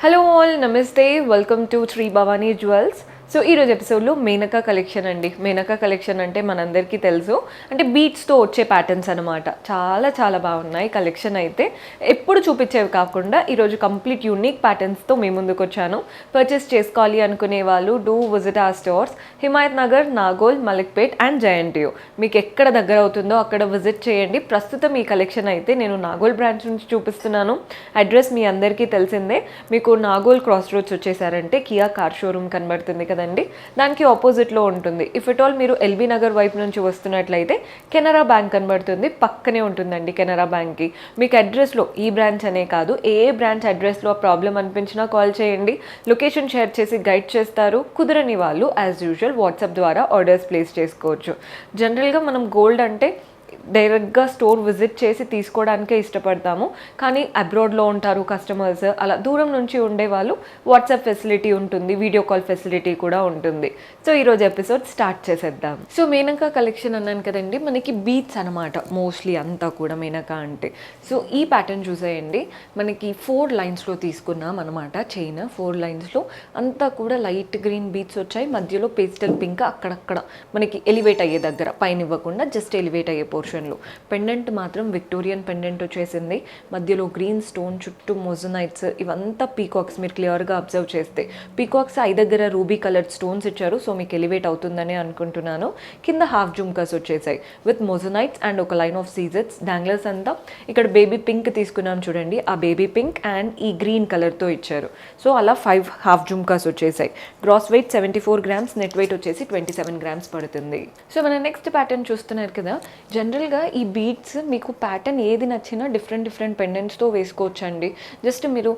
Hello all నమస్తే welcome to Shri Bhavani jewels. So ఈరోజు ఎపిసోడ్లో మేనకా కలెక్షన్ అండి. మేనకా కలెక్షన్ అంటే మనందరికీ తెలుసు, అంటే బీట్స్తో వచ్చే ప్యాటర్న్స్ అనమాట. చాలా చాలా బాగున్నాయి కలెక్షన్ అయితే. ఎప్పుడు చూపించేవి కాకుండా ఈరోజు కంప్లీట్ యూనిక్ ప్యాటర్న్స్తో మీ ముందుకు వచ్చాను. పర్చేస్ చేసుకోవాలి అనుకునే వాళ్ళు డూ విజిట్ ఆ స్టోర్స్ హిమాయత్ నగర్, నాగోల్, మలిక్పేట్ అండ్ జయంటియో. మీకు ఎక్కడ దగ్గర అవుతుందో అక్కడ విజిట్ చేయండి. ప్రస్తుతం ఈ కలెక్షన్ అయితే నేను నాగోల్ బ్రాంచ్ నుంచి చూపిస్తున్నాను. అడ్రస్ మీ అందరికీ తెలిసిందే. మీకు నాగోల్ క్రాస్ రోడ్స్ వచ్చేసారంటే కియా కార్ షోరూమ్ కనబడుతుంది కదండి, దానికి ఆపోజిట్లో ఉంటుంది. ఇఫ్ ఎట్ ఆల్ మీరు ఎల్బీ నగర్ వైపు నుంచి వస్తున్నట్లయితే కెనరా బ్యాంక్ కనబడుతుంది, పక్కనే ఉంటుందండి కెనరా బ్యాంక్కి. మీకు అడ్రస్లో ఈ బ్రాంచ్ అనే కాదు, ఏ బ్రాంచ్ అడ్రస్లో ప్రాబ్లం అనిపించినా కాల్ చేయండి. లొకేషన్ షేర్ చేసి గైడ్ చేస్తారు. కుదరని వాళ్ళు యాజ్ యూజువల్ వాట్సాప్ ద్వారా ఆర్డర్స్ ప్లేస్ చేసుకోవచ్చు. జనరల్గా మనం గోల్డ్ అంటే డైరెక్ట్గా స్టోర్ విజిట్ చేసి తీసుకోవడానికే ఇష్టపడతాము. కానీ అబ్రాడ్లో ఉంటారు కస్టమర్స్, అలా దూరం నుంచి ఉండే వాళ్ళు వాట్సాప్ ఫెసిలిటీ ఉంటుంది, వీడియో కాల్ ఫెసిలిటీ కూడా ఉంటుంది. సో ఈరోజు ఎపిసోడ్ స్టార్ట్ చేసేద్దాం. సో మేనకా కలెక్షన్ అన్నాను కదండి, మనకి బీట్స్ అనమాట మోస్ట్లీ అంతా కూడా మేనకా అంటే. సో ఈ ప్యాటర్న్ చూసేయండి, మనకి 4 లైన్స్లో తీసుకున్నాం అనమాట. చైన్ 4 లైన్స్లో అంతా కూడా లైట్ గ్రీన్ బీట్స్ వచ్చాయి. మధ్యలో పేస్టల్ పింక్ అక్కడక్కడ మనకి ఎలివేట్ అయ్యే దగ్గర, పైన ఇవ్వకుండా జస్ట్ ఎలివేట్ అయ్యే పోర్షన్లో. పెండెంట్ మాత్రం విక్టోరియన్ పెండెంట్ వచ్చేసింది. మధ్యలో గ్రీన్ స్టోన్, చుట్టూ మొజనైట్స్, ఇవంతా పీకాక్స్. మీరు క్లియర్గా అబ్జర్వ్ చేస్తే పీకాక్స్ ఐ దగ్గర రూబీ కలర్డ్ స్టోన్స్ ఇచ్చారు. సో మీకు ఎలివేట్ అవుతుందని అనుకుంటున్నాను. కింద హాఫ్ జుమ్కాస్ వచ్చేసాయి విత్ మొజనైట్స్ అండ్ ఒక లైన్ ఆఫ్ సీజెట్స్. డాంగ్లర్స్ అంతా ఇక్కడ బేబీ పింక్ తీసుకున్నాం చూడండి, ఆ బేబీ పింక్ అండ్ ఈ గ్రీన్ కలర్తో ఇచ్చారు. సో అలా 5 హాఫ్ జుమ్కాస్ వచ్చేసాయి. Gross weight 74 grams, net weight వచ్చేసి 27 గ్రామ్స్ పడుతుంది. సో మన నెక్స్ట్ ప్యాటర్న్ చూస్తున్నారు కదా, జనరల్గా ఈ బీడ్స్ మీకు ప్యాటర్న్ ఏది నచ్చినా డిఫరెంట్ పెండెంట్స్తో వేసుకోవచ్చండి. జస్ట్ మీరు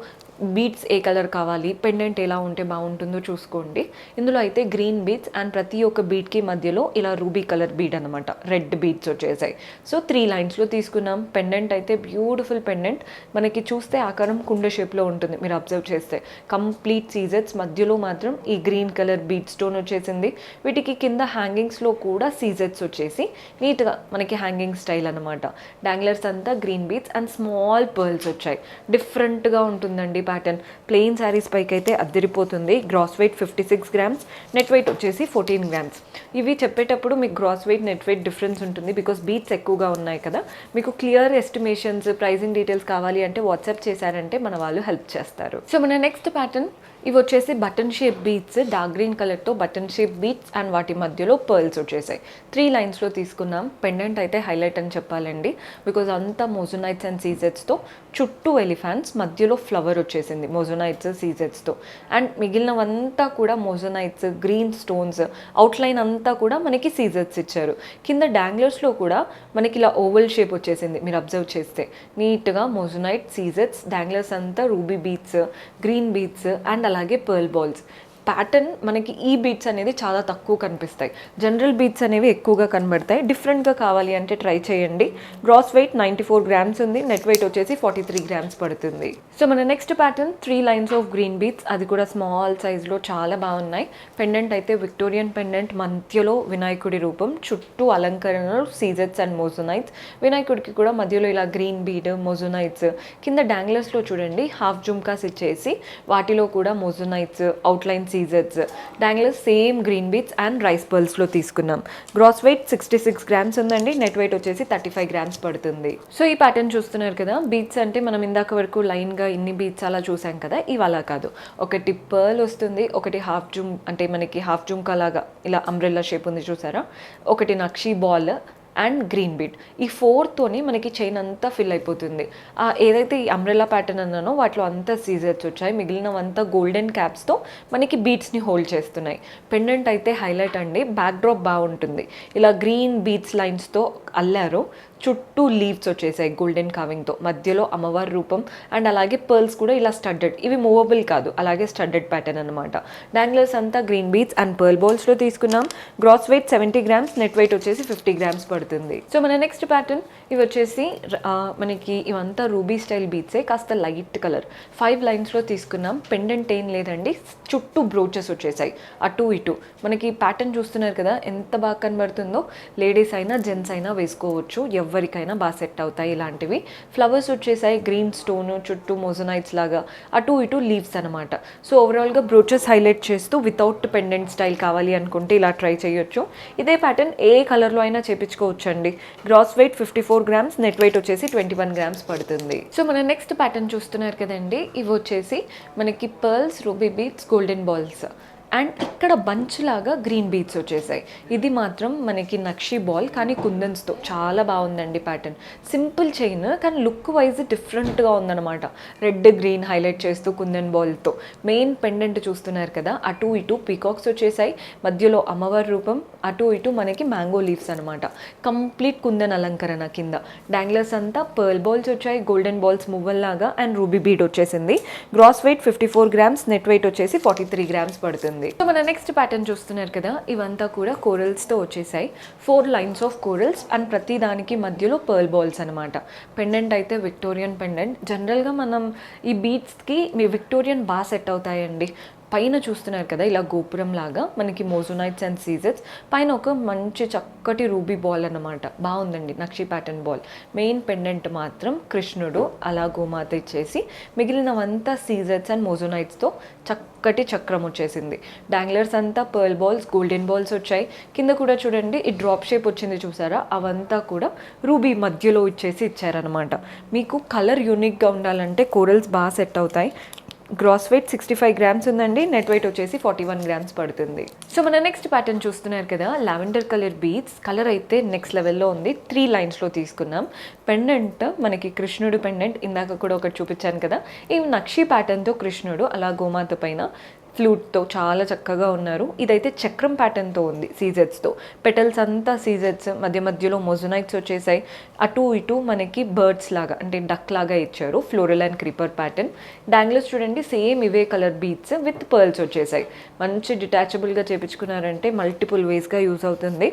బీడ్స్ ఏ కలర్ కావాలి, పెండెంట్ ఎలా ఉంటే బాగుంటుందో చూసుకోండి. ఇందులో అయితే గ్రీన్ బీడ్స్ అండ్ ప్రతి ఒక్క బీడ్కి మధ్యలో ఇలా రూబీ కలర్ బీడ్ అనమాట, రెడ్ బీడ్స్ వచ్చేసాయి. సో 3 లైన్స్లో తీసుకున్నాం. పెండెంట్ అయితే బ్యూటిఫుల్ పెండెంట్, మనకి చూస్తే ఆకారం కుండ షేప్లో ఉంటుంది. మీరు అబ్జర్వ్ చేస్తే కంప్లీట్ సీజెట్స్, మధ్యలో మాత్రం ఈ గ్రీన్ కలర్ బీడ్ స్టోన్ వచ్చేసింది. వీటికి కింద హ్యాంగింగ్స్లో కూడా సీజెట్స్ వచ్చేసి నీట్గా మనకి హ్యాంగింగ్ స్టైల్ అనమాట. డాంగ్లర్స్ అంతా green beads and small pearls వచ్చాయి. డిఫరెంట్గా ఉంటుందండి ప్యాటర్న్. ప్లెయిన్ శారీస్ పైకి అయితే అద్దరిపోతుంది. Gross weight 56 grams, net weight వచ్చేసి 14 గ్రామ్స్. ఇవి చెప్పేటప్పుడు మీకు gross weight net weight difference ఉంటుంది, బికాస్ బీట్స్ ఎక్కువగా ఉన్నాయి కదా. మీకు క్లియర్ ఎస్టిమేషన్స్, ప్రైజింగ్ డీటెయిల్స్ కావాలి అంటే వాట్సాప్ చేశారంటే మన వాళ్ళు హెల్ప్ చేస్తారు. సో మన నెక్స్ట్ ప్యాటర్న్ ఇవి వచ్చేసి button shape beads, dark green కలర్తో బటన్ షేప్ బీట్స్ అండ్ వాటి మధ్యలో పర్ల్స్ వచ్చేసాయి. 3 లైన్స్లో తీసుకున్నాం. పెండెంట్ అయితే హైలైట్ అని చెప్పాలండి, బికాజ్ అంతా మోజోనైట్స్ అండ్ సీజెట్స్తో, చుట్టూ ఎలిఫాంట్స్, మధ్యలో ఫ్లవర్ వచ్చేసింది మోజోనైట్స్ సీజెట్స్తో. అండ్ మిగిలినవంతా కూడా మోజోనైట్స్, గ్రీన్ స్టోన్స్, అవుట్లైన్ అంతా కూడా మనకి సీజెట్స్ ఇచ్చారు. కింద డాంగ్లర్స్లో కూడా మనకి ఇలా ఓవల్ షేప్ వచ్చేసింది. మీరు అబ్జర్వ్ చేస్తే నీట్గా మోజోనైట్, సీజెట్స్, డాంగ్లర్స్ అంతా ruby beats, green beads and అలాగే పర్ల్ బాల్స్. ప్యాటర్న్ మనకి ఈ బీట్స్ అనేది చాలా తక్కువ కనిపిస్తాయి, జనరల్ బీట్స్ అనేవి ఎక్కువగా కనబడతాయి. డిఫరెంట్గా కావాలి అంటే ట్రై చేయండి. గ్రాస్ వెయిట్ 94 గ్రామ్స్ ఉంది, నెట్ వెయిట్ వచ్చేసి 43 గ్రామ్స్ పడుతుంది. సో మన next pattern 3 lines of green beats, అది కూడా స్మాల్ సైజ్లో చాలా బాగున్నాయి. పెండెంట్ అయితే విక్టోరియన్ పెండెంట్, మధ్యలో వినాయకుడి రూపం, చుట్టూ అలంకరణలు సీజెట్స్ అండ్ మోజోనైట్స్. వినాయకుడికి కూడా మధ్యలో ఇలా గ్రీన్ బీడ్, మోజోనైట్స్. కింద డాంగ్లర్స్లో చూడండి హాఫ్ జుమ్కాస్ ఇచ్చేసి వాటిలో కూడా మోజోనైట్స్, అవుట్లైన్స్, సీజెట్స్. Danglers same green beads and rice పర్ల్స్లో తీసుకున్నాం. గ్రాస్ వెయిట్ 66 గ్రామ్స్ ఉందండి, నెట్ వెయిట్ వచ్చేసి 35 గ్రామ్స్ పడుతుంది. సో ఈ ప్యాటర్న్ చూస్తున్నారు కదా, బీట్స్ అంటే మనం ఇందాక వరకు లైన్గా ఇన్ని బీట్స్ అలా చూసాం కదా, ఇవాళ కాదు. ఒకటి పర్ల్ వస్తుంది, ఒకటి హాఫ్ జుమ్ అంటే మనకి హాఫ్ జుమ్కా లాగా ఇలా అంబ్రెల్లా షేప్ ఉంది చూసారా, ఒకటి nakshi ball and green bead. ఈ 4తోని మనకి చైన్ అంతా ఫిల్ అయిపోతుంది. ఏదైతే ఈ అంబ్రెల్లా ప్యాటర్న్ అన్నానో వాటిలో అంతా సీజర్స్ వచ్చాయి, మిగిలినవంతా గోల్డెన్ క్యాప్స్తో మనకి బీడ్స్ని హోల్డ్ చేస్తున్నాయి. పెండెంట్ అయితే హైలైట్ అండి, బ్యాక్ డ్రాప్ బాగుంటుంది. ఇలా గ్రీన్ బీడ్స్ లైన్స్తో అల్లారు, చుట్టూ లీవ్స్ వచ్చేసాయి గోల్డెన్ కావింగ్తో, మధ్యలో అమ్మవారి రూపం అండ్ అలాగే పర్ల్స్ కూడా ఇలా స్టడ్డెడ్, ఇవి మూవబుల్ కాదు, అలాగే స్టడ్డెడ్ ప్యాటర్న్ అనమాట. డాంగ్లర్స్ అంతా గ్రీన్ బీడ్స్ అండ్ పర్ల్ బాల్స్లో తీసుకున్నాం. Gross weight 70 grams, net weight వచ్చేసి 50 గ్రామ్స్ పడుతుంది. సో మన నెక్స్ట్ ప్యాటర్న్ ఇవి వచ్చేసి మనకి ఇవంతా రూబీ స్టైల్ బీడ్సే, కాస్త లైట్ కలర్. 5 లైన్స్లో తీసుకున్నాం. పెండెంట్ ఏం లేదండి, చుట్టూ బ్రోచెస్ వచ్చేసాయి అటు ఇటు. మనకి ప్యాటర్న్ చూస్తున్నారు కదా ఎంత బాగా కనబడుతుందో, లేడీస్ అయినా జెంట్స్ అయినా వేసుకోవచ్చు, ఎవరికైనా బాగా సెట్ అవుతాయి ఇలాంటివి. ఫ్లవర్స్ వచ్చేసాయి గ్రీన్ స్టోన్ చుట్టూ మోజనైట్స్ లాగా, అటు ఇటు లీవ్స్ అనమాట. సో ఓవరాల్గా బ్రోచెస్ హైలైట్ చేస్తూ వితౌట్ పెండెంట్ స్టైల్ కావాలి అనుకుంటే ఇలా ట్రై చేయొచ్చు. ఇదే ప్యాటర్న్ ఏ కలర్లో అయినా చేపించుకోవచ్చు అండి. Gross weight 54 grams, net weight వచ్చేసి 21 గ్రామ్స్ పడుతుంది. సో మన నెక్స్ట్ ప్యాటర్న్ చూస్తున్నారు కదండి, ఇవి వచ్చేసి మనకి pearls, ruby beads, golden balls and ఇక్కడ బంచ్ లాగా గ్రీన్ బీడ్స్ వచ్చేసాయి. ఇది మాత్రం మనకి నక్షి బాల్ కానీ కుందన్స్తో చాలా బాగుందండి ప్యాటర్న్. సింపుల్ చైన్ కానీ లుక్ వైజ్ డిఫరెంట్గా ఉందన్నమాట. రెడ్ గ్రీన్ హైలైట్ చేస్తూ కుందన్ బాల్తో మెయిన్ పెండెంట్ చూస్తున్నారు కదా, అటు ఇటు పీకాక్స్ వచ్చేసాయి, మధ్యలో అమ్మవారి రూపం, అటు ఇటు మనకి మ్యాంగో లీవ్స్ అనమాట. కంప్లీట్ కుందన్ అలంకరణ కింద డాంగ్లర్స్ అంతా పర్ల్ బాల్స్ వచ్చాయి, గోల్డెన్ బాల్స్ మువ్వల్లాగా అండ్ రూబీ బీడ్ వచ్చేసింది. Gross weight 54 grams, net weight వచ్చేసి 43 గ్రామ్స్ పడుతుంది. సో మన నెక్స్ట్ ప్యాటర్న్ చూస్తున్నారు కదా, ఇవంతా కూడా కోరల్స్తో వచ్చేసాయి. 4 లైన్స్ ఆఫ్ కోరల్స్ అండ్ ప్రతి దానికి మధ్యలో పర్ల్ బాల్స్ అనమాట. పెండెంట్ అయితే విక్టోరియన్ పెండెంట్. జనరల్గా మనం ఈ బీడ్స్కి మీ విక్టోరియన్ బాగా సెట్ అవుతాయండి. పైన చూస్తున్నారు కదా ఇలా గోపురం లాగా మనకి మోజోనైట్స్ అండ్ సీజెట్స్, పైన ఒక మంచి చక్కటి రూబీ బాల్ అన్నమాట. బాగుందండి నక్షి ప్యాటర్న్ బాల్. మెయిన్ పెండెంట్ మాత్రం కృష్ణుడు అలా గోమాత ఇచ్చేసి, మిగిలినవంతా సీజెట్స్ అండ్ మోజోనైట్స్తో చక్కటి చక్రం వచ్చేసింది. డాంగ్లర్స్ అంతా పర్ల్ బాల్స్, గోల్డెన్ బాల్స్ వచ్చాయి. కింద కూడా చూడండి ఈ డ్రాప్ షేప్ వచ్చింది చూసారా, అవంతా కూడా రూబీ మధ్యలో ఇచ్చేసి ఇచ్చారనమాట. మీకు కలర్ యూనిక్గా ఉండాలంటే కోరల్స్ బాగా సెట్ అవుతాయి. గ్రాస్ వెయిట్ 65 గ్రామ్స్ ఉందండి, నెట్ వెయిట్ వచ్చేసి 41 గ్రామ్స్ పడుతుంది. సో మన నెక్స్ట్ ప్యాటర్న్ చూస్తున్నారు కదా, లావెండర్ కలర్ బీడ్స్. కలర్ అయితే నెక్స్ట్ లెవెల్లో ఉంది. 3 లైన్స్లో తీసుకున్నాం. పెండెంట్ మనకి కృష్ణుడు పెండెంట్, ఇందాక కూడా ఒకటి చూపించాను కదా, ఈ నక్షి ప్యాటర్న్తో కృష్ణుడు అలా గోమాత పైన ఫ్లూట్తో చాలా చక్కగా ఉన్నారు. ఇదైతే చక్రం ప్యాటర్న్తో ఉంది సీజెట్స్తో. పెటల్స్ అంతా సీజెట్స్, మధ్య మధ్యలో మొజనైట్స్ వచ్చేసాయి. అటు ఇటు మనకి బర్డ్స్ లాగా అంటే డక్ లాగా ఇచ్చారు, floral and creeper pattern. Danglers చూడండి సేమ్ ఇవే కలర్ బీడ్స్ విత్ పర్ల్స్ వచ్చేసాయి. మంచి డిటాచబుల్గా చేపించుకున్నారంటే మల్టిపుల్ వేస్గా యూజ్ అవుతుంది.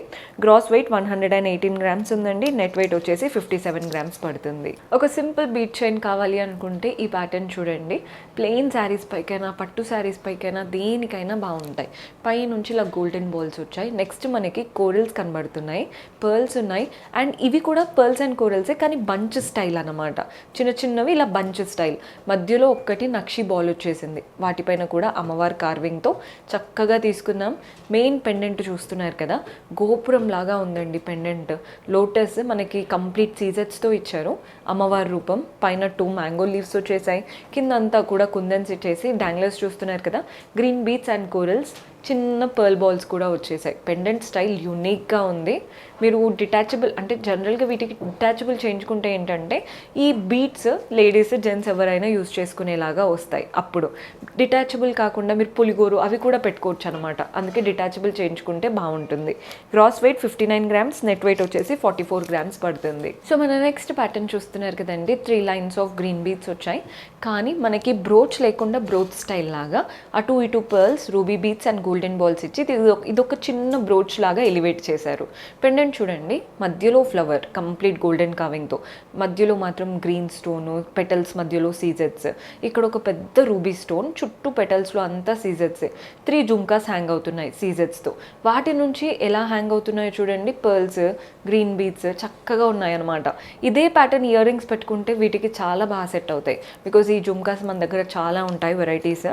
గ్రాస్ వెయిట్ 118 గ్రామ్స్ ఉందండి, నెట్ వెయిట్ వచ్చేసి 57 గ్రామ్స్ పడుతుంది. ఒక సింపుల్ బీడ్ చైన్ కావాలి అనుకుంటే ఈ ప్యాటర్న్ చూడండి. ప్లెయిన్ శారీస్ పైకైనా, పట్టు శారీస్ పైకైనా, దేనికైనా బాగుంటాయి. పై నుంచి ఇలా గోల్డెన్ బాల్స్ వచ్చాయి. నెక్స్ట్ మనకి కోరల్స్ కనబడుతున్నాయి, పర్ల్స్ ఉన్నాయి. అండ్ ఇవి కూడా పర్ల్స్ అండ్ కోరల్సే కానీ బంచ్ స్టైల్ అనమాట. చిన్న చిన్నవి ఇలా బంచ్ స్టైల్. మధ్యలో ఒక్కటి నక్షి బాల్ వచ్చేసింది. వాటిపైన కూడా అమ్మవారి కార్వింగ్తో చక్కగా తీసుకున్నాం. మెయిన్ పెండెంట్ చూస్తున్నారు కదా, గోపురం లాగా ఉందండి పెండెంట్. లోటస్ మనకి కంప్లీట్ సీజెట్స్తో ఇచ్చారు. అమ్మవారి రూపం, పైన 2 మ్యాంగో లీవ్స్ వచ్చేసాయి. కింద అంతా కూడా కుందన్స్ ఇచ్చేసి, డాంగ్లర్స్ చూస్తున్నారు కదా గ్రీన్ బీడ్స్ అండ్ కోరల్స్, చిన్న పర్ల్ బాల్స్ కూడా వచ్చేసాయి. పెండెంట్ స్టైల్ యూనిక్గా ఉంది. మీరు డిటాచబుల్ అంటే జనరల్గా వీటికి డిటాచబుల్ చేయించుకుంటే ఏంటంటే ఈ బీడ్స్ లేడీస్ జెంట్స్ ఎవరైనా యూజ్ చేసుకునేలాగా వస్తాయి. అప్పుడు డిటాచబుల్ కాకుండా మీరు పులిగోరు అవి కూడా పెట్టుకోవచ్చు అనమాట. అందుకే డిటాచబుల్ చేయించుకుంటే బాగుంటుంది. Gross weight 59 grams, net weight వచ్చేసి 44 గ్రామ్స్ పడుతుంది. సో మన నెక్స్ట్ ప్యాటర్న్ చూస్తున్నారు కదండి, 3 లైన్స్ ఆఫ్ గ్రీన్ బీడ్స్ వచ్చాయి. కానీ మనకి బ్రోచ్ లేకుండా బ్రోచ్ స్టైల్ లాగా అటు ఇటు pearls, ruby beads and golden balls ఇచ్చి ఇదొక చిన్న బ్రోచ్ లాగా ఎలివేట్ చేశారు. పెండెంట్ చూడండి, మధ్యలో ఫ్లవర్ కంప్లీట్ గోల్డెన్ కార్వింగ్తో, మధ్యలో మాత్రం గ్రీన్ స్టోన్, పెటల్స్ మధ్యలో సీజెట్స్. ఇక్కడ ఒక పెద్ద రూబీ స్టోన్, చుట్టూ పెటల్స్లో అంతా సీజెట్సే. 3 జుమ్కాస్ హ్యాంగ్ అవుతున్నాయి సీజెట్స్తో. వాటి నుంచి ఎలా హ్యాంగ్ అవుతున్నాయో చూడండి, పర్ల్స్, గ్రీన్ బీడ్స్ చక్కగా ఉన్నాయన్నమాట. ఇదే ప్యాటర్న్ ఇయర్ రింగ్స్ పెట్టుకుంటే వీటికి చాలా బాగా సెట్ అవుతాయి. బికాజ్ ఈ జుమ్కాస్ మన దగ్గర చాలా ఉంటాయి వెరైటీస్.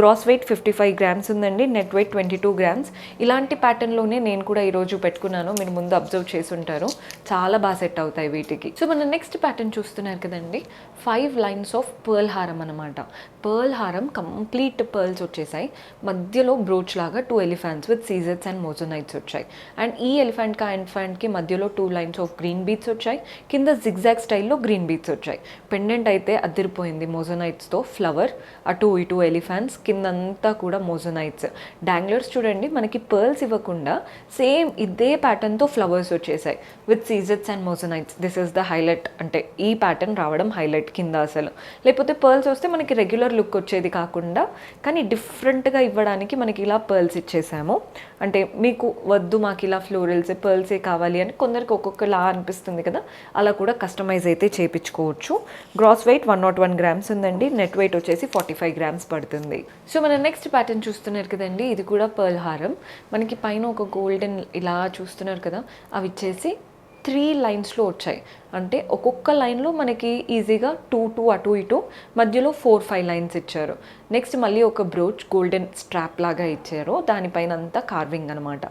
గ్రాస్ వెయిట్ 55 గ్రామ్స్ ఉందండి, నెట్ వెయిట్ 22 గ్రామ్స్. ఇలాంటి ప్యాటర్న్లోనే నేను కూడా ఈరోజు పెట్టుకున్నాను, మీరు ముందు అబ్జర్వ్ చేసి ఉంటారు. చాలా బాగా సెట్ అవుతాయి వీటికి. సో మన నెక్స్ట్ ప్యాటర్న్ చూస్తున్నారు కదండి, 5 లైన్స్ ఆఫ్ పర్ల్ హారం అనమాట. పర్ల్ హారం కంప్లీట్ పర్ల్స్ వచ్చేసాయి. మధ్యలో బ్రోచ్ లాగా 2 ఎలిఫెంట్స్ విత్ సీజెట్స్ అండ్ మోజోనైట్స్ వచ్చాయి. అండ్ ఈ ఎలిఫెంట్కి మధ్యలో 2 లైన్స్ ఆఫ్ గ్రీన్ బీడ్స్ వచ్చాయి. కింద జిగ్జాగ్ స్టైల్లో గ్రీన్ బీడ్స్ వచ్చాయి. పెండెంట్ అయితే అదిరిపోయింది మోజోనైట్స్తో. ఫ్లవర్, అటు ఇటు ఎలిఫెంట్స్, కిందంతా కూడా మోజోనైట్స్. డాంగ్లర్స్ చూడండి మనకి పర్ల్స్ ఇవ్వకుండా సేమ్ ఇదే ప్యాటర్న్తో ఫ్లవర్స్ వచ్చేసాయి విత్ సీజెట్స్ and moissanites. This is the highlight. అంటే ఈ ప్యాటర్న్ రావడం హైలైట్ కింద అసలు. లేకపోతే పర్ల్స్ వస్తే మనకి రెగ్యులర్ లుక్ వచ్చేది కాకుండా, కానీ డిఫరెంట్గా ఇవ్వడానికి మనకి ఇలా పర్ల్స్ ఇచ్చేసాము. అంటే మీకు వద్దు మాకు ఇలా ఫ్లోరల్స్ పర్ల్సే కావాలి అని కొందరికి ఒక్కొక్కలా అనిపిస్తుంది కదా, అలా కూడా కస్టమైజ్ అయితే చేయించుకోవచ్చు. గ్రాస్ వెయిట్ 101 గ్రామ్స్ ఉందండి, నెట్ వెయిట్ వచ్చేసి 45 గ్రామ్స్ పడుతుంది. సో మన నెక్స్ట్ ప్యాటర్న్ చూస్తున్నారు కదండి, ఇది కూడా పర్ల్ హారం. మనకి పైన ఒక గోల్డెన్ ఇలా చూస్తున్నారు కదా, అవి ఇచ్చేసి 3 లైన్స్లో వచ్చాయి. అంటే ఒక్కొక్క లైన్లో మనకి ఈజీగా 2 అటు ఇటు, మధ్యలో 4-5 లైన్స్ ఇచ్చారు. నెక్స్ట్ మళ్ళీ ఒక బ్రోచ్ గోల్డెన్ స్ట్రాప్ లాగా ఇచ్చారు, దానిపైన అంతా కార్వింగ్ అనమాట.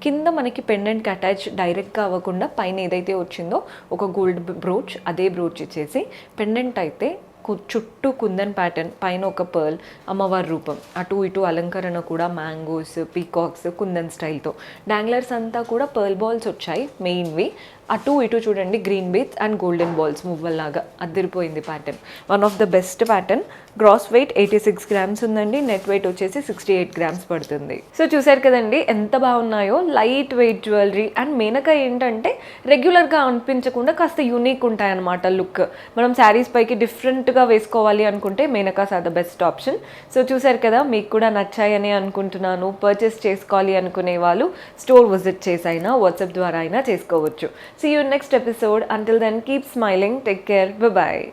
కింద మనకి పెండెంట్కి అటాచ్ డైరెక్ట్గా అవ్వకుండా పైన ఏదైతే వచ్చిందో ఒక గోల్డ్ బ్రోచ్, అదే బ్రోచ్ ఇచ్చేసి పెండెంట్ అయితే చుట్టూ కుందన్ ప్యాటర్న్, పైన ఒక పర్ల్, అమ్మవారి రూపం, అటు ఇటు అలంకరణ కూడా మ్యాంగోస్, పీకాక్స్, కుందన్ స్టైల్తో. డాంగ్లర్స్ అంతా కూడా పర్ల్ బాల్స్ వచ్చాయి మెయిన్వి. అటు ఇటు చూడండి green beads and golden balls మువ్వల్లాగా అదిరిపోయింది pattern. One of the best pattern. Gross weight 86 grams ఉందండి, నెట్ వెయిట్ వచ్చేసి 68 గ్రామ్స్ పడుతుంది. సో చూసారు కదండి ఎంత బాగున్నాయో, light weight jewellery. And Menaka ఏంటంటే రెగ్యులర్గా అనిపించకుండా కాస్త యూనిక్ ఉంటాయన్నమాట లుక్. మనం శారీస్ పైకి డిఫరెంట్గా వేసుకోవాలి అనుకుంటే Menakas are the best option. So చూసారు కదా, మీకు కూడా నచ్చాయని అనుకుంటున్నాను. పర్చేస్ చేసుకోవాలి అనుకునే వాళ్ళు స్టోర్ విజిట్ చేసి అయినా వాట్సాప్ ద్వారా అయినా చేసుకోవచ్చు. See you in next episode. Until then, keep smiling. Take care. Bye-bye.